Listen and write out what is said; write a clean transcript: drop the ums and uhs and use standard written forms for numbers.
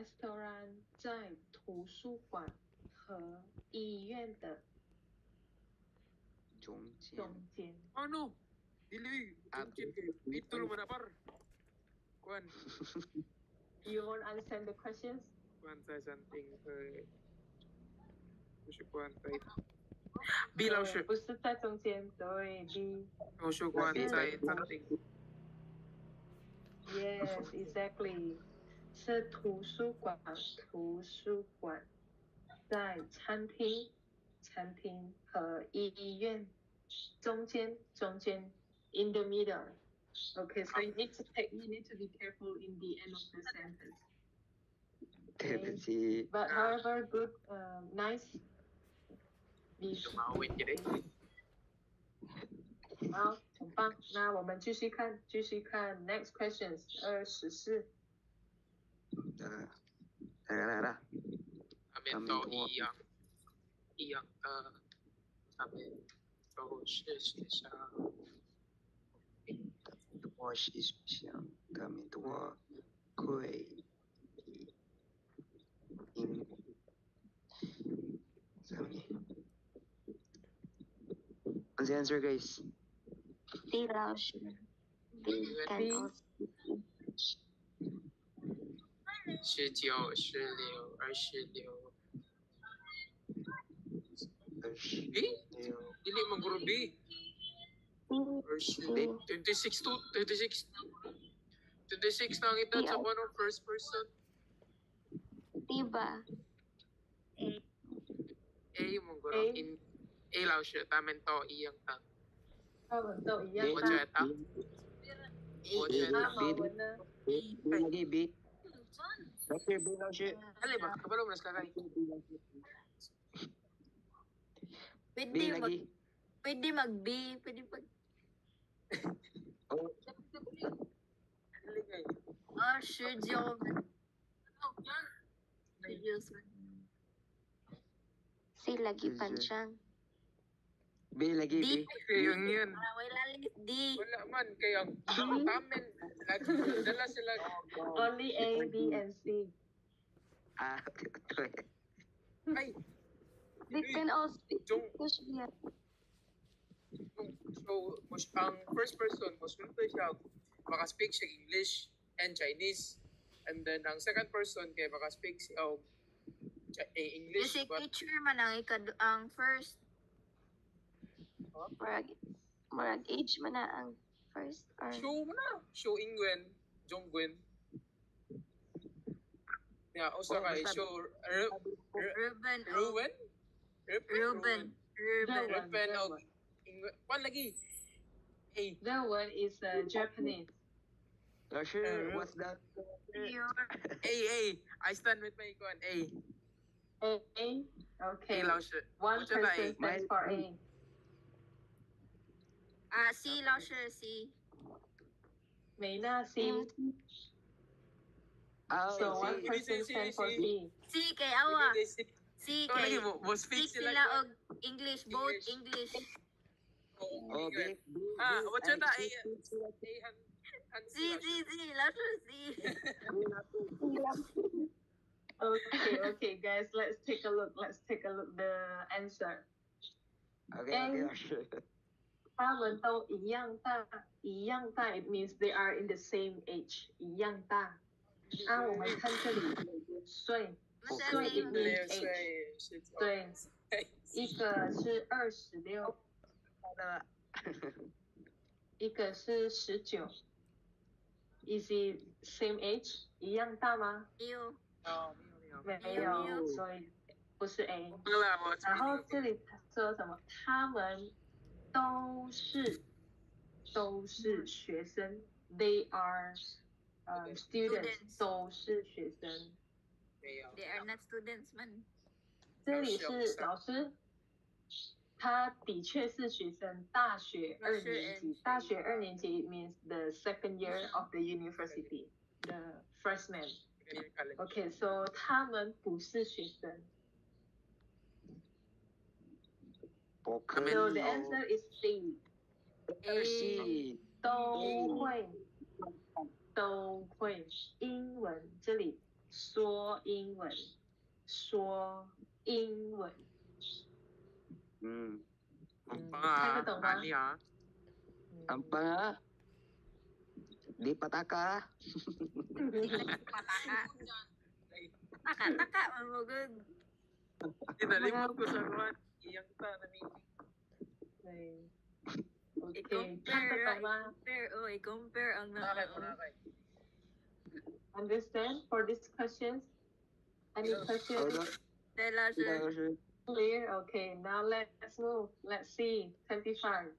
restaurant 在图书馆和医院的中间。中间。 Ano? Dili. Jungkit kay. Ito naman na par. Kuan. You won't understand the questions? Kuan sa something. Gusto kuan sa B 老师。不是在中间，对 B。我说kuan sa something. Yes, exactly. 是图书馆，图书馆在餐厅，餐厅和医院中间，中间 in the middle. Okay, so you need to be careful in the end of the sentence. 对不起。 But however, good, nice. Tumawid ka din. 好，很棒。那我们继续看 next questions 24。来。Amin to一样的，他们都是学生。我是学生，他们都会What's the answer, guys? D 老师 D can also 19、16、26。Dili man guro B. 26 to 26. 26 na ang ito sa one of first person. diba? A mong guro. In A 老师他们都一样的。他们都一样我觉得。我觉得。马文呢 B lagi B. Dr. B 老师。 Alay ba? Kabalo mo na skakay. B lagi. Pwede mag-B, pwede mag... Oh. Sergio. C lagi pansang. B lagi B. Kaya yun. Wala lang D. Wala man. Kaya tamen. Dala sila. Only A, B, and C. Ay. They can also Jung. So, ang first person, musulto siya, maka-speak siya English and Chinese. And then, ang second person, kaya maka-speak siya English. Kasi But, teacher man ang first. Murag age man na ang first. Or... show mo na. Show Ingwen, Jonggwen. Yeah, usa kay show Ruben. Ruben og Ingwen. Pan lagi. A. That one is Japanese. Sure, what's that? A. I stand with my icon. A. A. Okay. A 老师。 One person stands for A. C 老师 C. 美娜 C. So one person stands for B. C kay awa. C kay was speak fix sila og English, both English. Oh, B. What's your A? C, last C. Okay, guys, let's take a look the answer. Okay, sure. 他们都一样大，一样大 it means they are in the same age， 一样大。我们看这里，岁 it means age， 对，一个是26，一个是19。Is it same age？ 一样大吗？没有，没有，所以不是 A。然后这里说什么？他们都是学生 ，They are students， 都是学生。They are not students, man. 这里是老师，他的确是学生，大学2年级。大学2年级 means the second year of the university, the freshman. Okay, so 他们不是学生。So the answer is C. C. 都会英文这里说英文，说英文。 Ang 看得懂吗？ Ani ah. Apa nga? Di pataka. Pataka. Taka, mo good. Tinalimot ko sa kuwan. Iyang ta na meeting. 对，OK， I-compare, 看得懂吗 i-compare ang Nakakay mo, nakakay.？Understand for these questions? Any questions? Tela, sir. Clear? Okay, now let's move. Let's see. 25.